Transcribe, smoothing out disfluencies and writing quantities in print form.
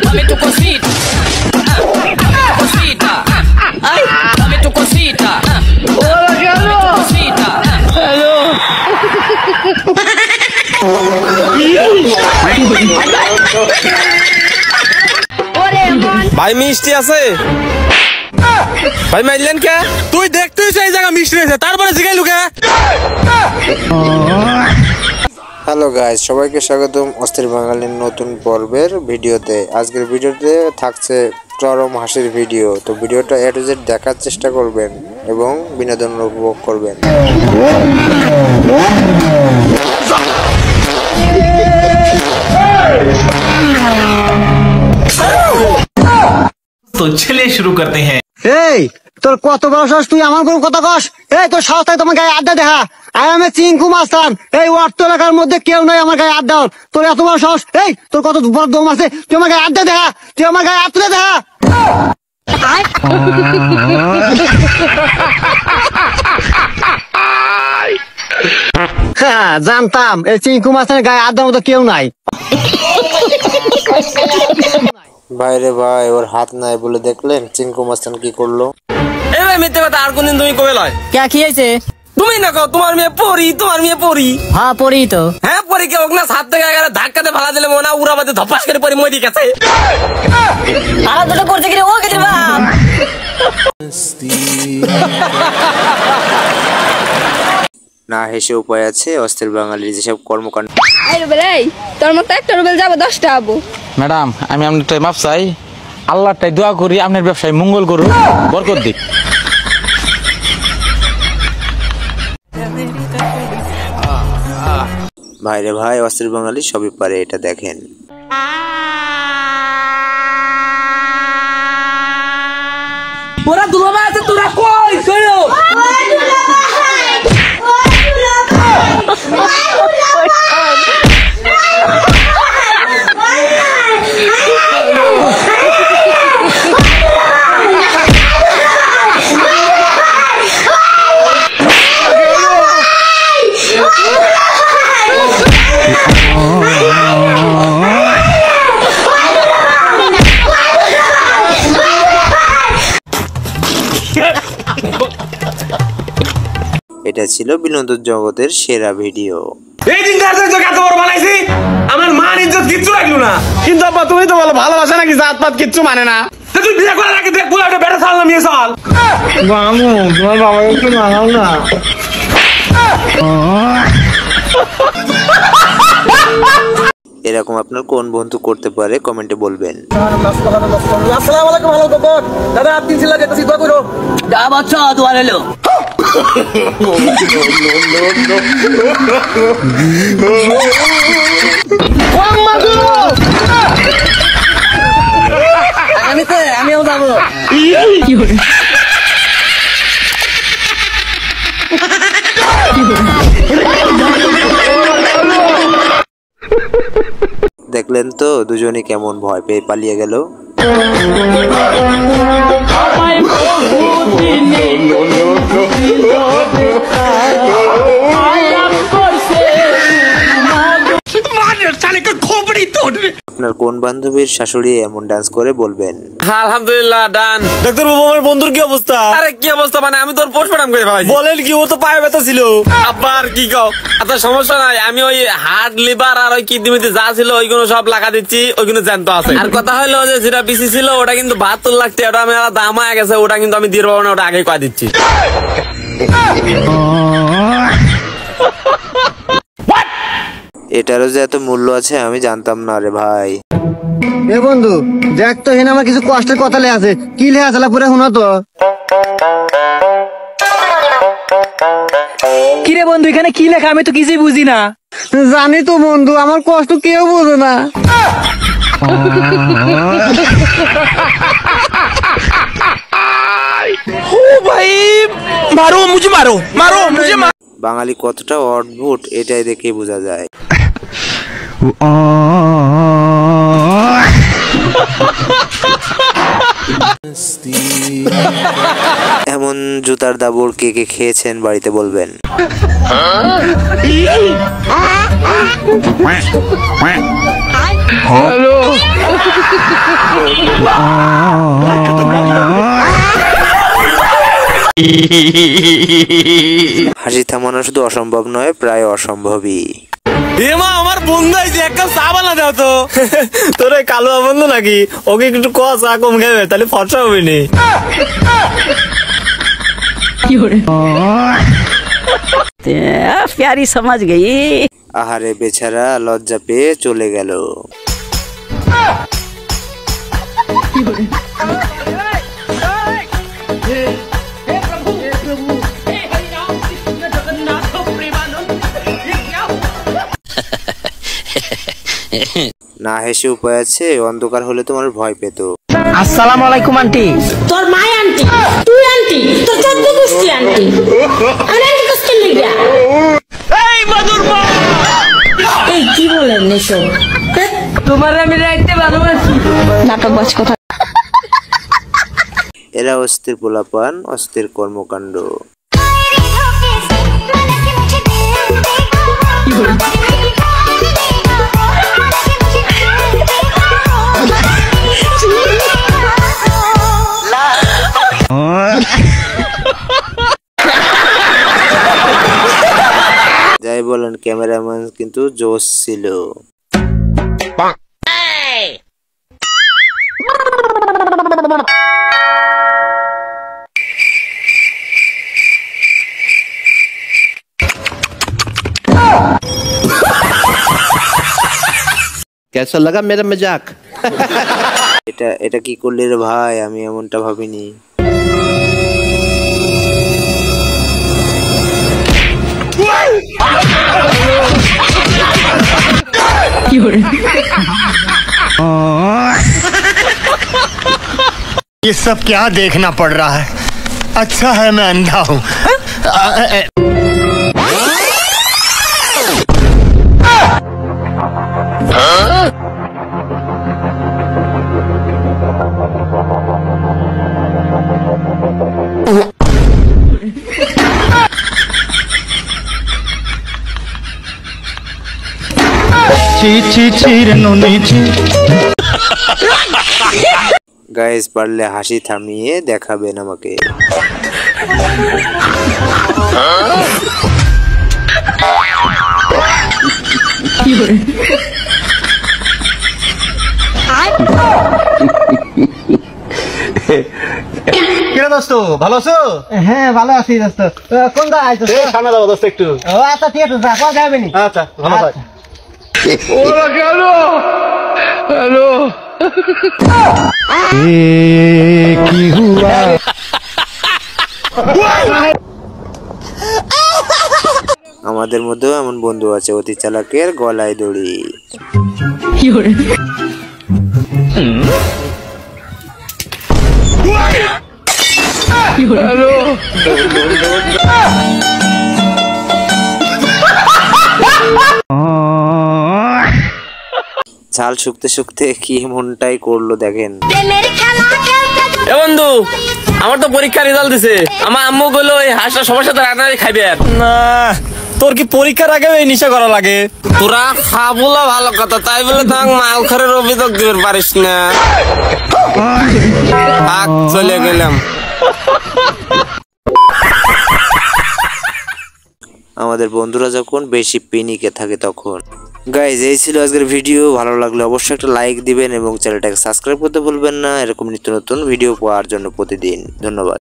dame tu cosita. Dame tu cosita. Ay, dame tu cosita. Hola, Carlos. Dame tu cosita. Hello. ভাই মিষ্টি আছে ভাই মাইলেন কে তুই দেখতেই সেই জায়গা মিষ্টি আছে তারপরে জিগাইলু কে হ্যালো গাইস, সবাইকে স্বাগতম অস্থির বাঙালির নতুন পর্বের ভিডিওতে। আজকের ভিডিওতে থাকছে চরম হাসির ভিডিও। তো ভিডিওটা এ টু জেড দেখার চেষ্টা করবেন এবং বিনোদন উপভোগ করবেন। तो चलिए शुरू करते हैं। এই তোর কত বড় সাহস, তুই আমার কোনো কথা কস? এই তোর সাহস থাকে তোমার গায়ে আড্ডা দেখা। আমি চিঙ্কু মাস্তান, এই ওয়ার্ড এলাকার মধ্যে কেউ নাই আমার গায়ে আড্ডা। তোর এত বড় সাহস, এই তোর কত বড় দম আছে? তুই আমার গায়ে আড্ডা দেখা, তুই আমার গায়ে আড্ডা দেখা। হ্যাঁ জানতাম এই চিঙ্কু মাস্তানের গায়ে আড্ডার মতো কেউ নাই। ভাইরে ভাই, ওর হাত নাই বলে দেখলেন চিঙ্কু মাস্তান কি করলো? এই ভাই মিথ্যে কথা আর কোনদিন তুমি কবে লয় क्या खिয়েছে? তুমি না কও তোমার মেয়ে পড়ি হ্যাঁ পড়ি তো। হ্যাঁ পড়ি কে ওগনা সাত থেকে এগারে ধাক্কাতে ফালা দিলে মনে উড়াবাদে ধপাস করে পড়ি মই গেছে আর দুটো করতে গিয়ে ও কেটে বাপ না হেসে উপায় আছে, অস্থির বাঙালির যেসব কর্মকাণ্ড। এই রুবেল, এই তোর মতো একটা রুবেল যাবো 10টা আবু। ম্যাডাম আমি আপনার মাপ চাই, আল্লাহটাই দোয়া করি আপনার ব্যবসায় মঙ্গল করুন, বরকত দিক। ভাইরে ভাই, অস্থির বাঙালি সবই পারে, এটা দেখেন। ওরা দুলাভাই আছে তোরা কই কইও এটা ছিল বিনোদন জগতের সেরা ভিডিও। এই দিন কার তো কত বড় বানাইছি আমার মান ইজ্জত কিচ্ছু রাখলো না। কিন্তু আব্বা তুমি তো বলো ভালোবাসা নাকি জাত পাত কিচ্ছু মানে না। তুই বিয়ে করার আগে দেখ বুলাটা বেটা সাল না মেয়ে সাল মামু তোমার বাবাকে একটু মানাও না। এরকম আপনার কোন বন্ধু করতে পারে কমেন্টে বলবেন। আসসালামু আলাইকুম, ভালো তো দাদা, আপনি ছিল যেতেছি দোয়া করো। যা বাচ্চা দোয়া এলো আমিও যাবো। দেখলেন তো দুজনই কেমন ভয় পেয়ে পালিয়ে গেল। আপনার কোন বান্ধবীর শাশুড়ি এমন ডান্স করে বলবেন? আলহামদুলিল্লাহ ডান। ডাক্তার বাবু আমার বন্ধুর কি অবস্থা? আরে কি অবস্থা মানে আমি তোর পোস্টমর্টম করে ভাই। বলেন কি, ও তো পায়ে ব্যথা ছিল। আবার কি কও? আচ্ছা সমস্যা নাই, আমি ওই হার্ট লিভার আর ওই কিডনিতে যা ছিল ওইগুলো সব লাগা দিচ্ছি, ওইগুলো জ্যান্ত আছে। আর কথা হলো যে যেটা বেশি ছিল ওটা কিন্তু 72 লাখ টাকা, ওটা আমি দাম হয়ে গেছে, ওটা কিন্তু আমি দিয়ে পাবো না, ওটা আগে কয়া দিচ্ছি। এটারও যে এত মূল্য আছে আমি জানতাম না রে ভাই। এ বন্ধু দেখ তো, এখানে আমার কিছু কষ্টের কথা লেখা আছে। কি লেখা আছে পুরো শোনা তো। কিরে বন্ধু এখানে কি লেখা? আমি তো কিছুই বুঝি না। জানি তো বন্ধু, আমার কষ্ট কেউ বোঝে না। ও ভাই মারো মুঝে, মারো মারো মুঝে। বাঙালি কতটা অদ্ভুত এটাই দেখে বোঝা যায়। এমন জুতার দাবড় কে কে খেয়েছেন বাড়িতে বলবেন। হ্যালো হাসি থামানো শুধু অসম্ভব নয়, প্রায় অসম্ভবই। মা আমার বন্ধু আইছে, এক কাপ চা বানা দাও তো। তোর এই কালুয়া বন্ধু নাকি? ওকে একটু চা কম খাবে, তাহলে ফর্সা হবে নি। प्यारी समझ गई। আহারে বেচারা লজ্জা পেয়ে চলে গেল। না হেসে উপায় আছে, অন্ধকার হলে তোমার ভয় পেত। अस्सलाम वालेकुम आंटी। তোর মাই আন্টি, তুই আন্টি, তোর চাঁদ কুস্তি আন্টি। আমি আন্টি কুস্তি লিগা। এই কি বলেন এসব? तुम्हारे আমি রাইতে ভালোবাসি। নাটক বাজ কথা। এরা অস্থির পোলাপান, অস্থির কর্মকাণ্ড। যাই বলেন, ক্যামেরাম্যান কিন্তু জোশ ছিল। कैसा लगा मेरा मजाक? এটা কি করলি রে ভাই, আমি এমনটা ভাবিনি। ये सब क्या देखना पड़ रहा है? अच्छा है मैं अंधा हूँ। গাইস, পারলে হাসি থামিয়ে দেখাবেন আমাকে। কিরে দোস্ত, ভালো আছো? হ্যাঁ ভালো আছি দোস্ত। কোন জায়গায় আইছো? সামনে যাবো দোস্ত একটু। ও আচ্ছা ঠিক আছে, যা কোন যাবে নি। আচ্ছা ভালো থাক। আমাদের মধ্যেও এমন বন্ধু আছে, অতি চালাকের গলায় দড়ি। ঝাল শুকতে শুকতে কি মনটাই করলো দেখেন। এ বন্ধু, আমার তো পরীক্ষার রেজাল্ট দিছে। আমার আম্মু বললো এই হাঁসটা সবার সাথে রান্নাই খাইবে। না, তোর কি পরীক্ষার আগে এই নিশা করা লাগে? তোরা খাবুলা ভালো কথা, তাই বলে তো মাল খরের অভিযোগ দিতে পারিস না। চলে গেলাম। আমাদের বন্ধুরা যখন বেশি পিনিকে থাকে তখন। গাইজ, এই ছিল আজকের ভিডিও। ভালো লাগলে অবশ্যই একটা লাইক দিবেন এবং চ্যানেলটাকে সাবস্ক্রাইব করতে ভুলবেন না, এরকম নিত্য নতুন ভিডিও পাওয়ার জন্য প্রতিদিন। ধন্যবাদ।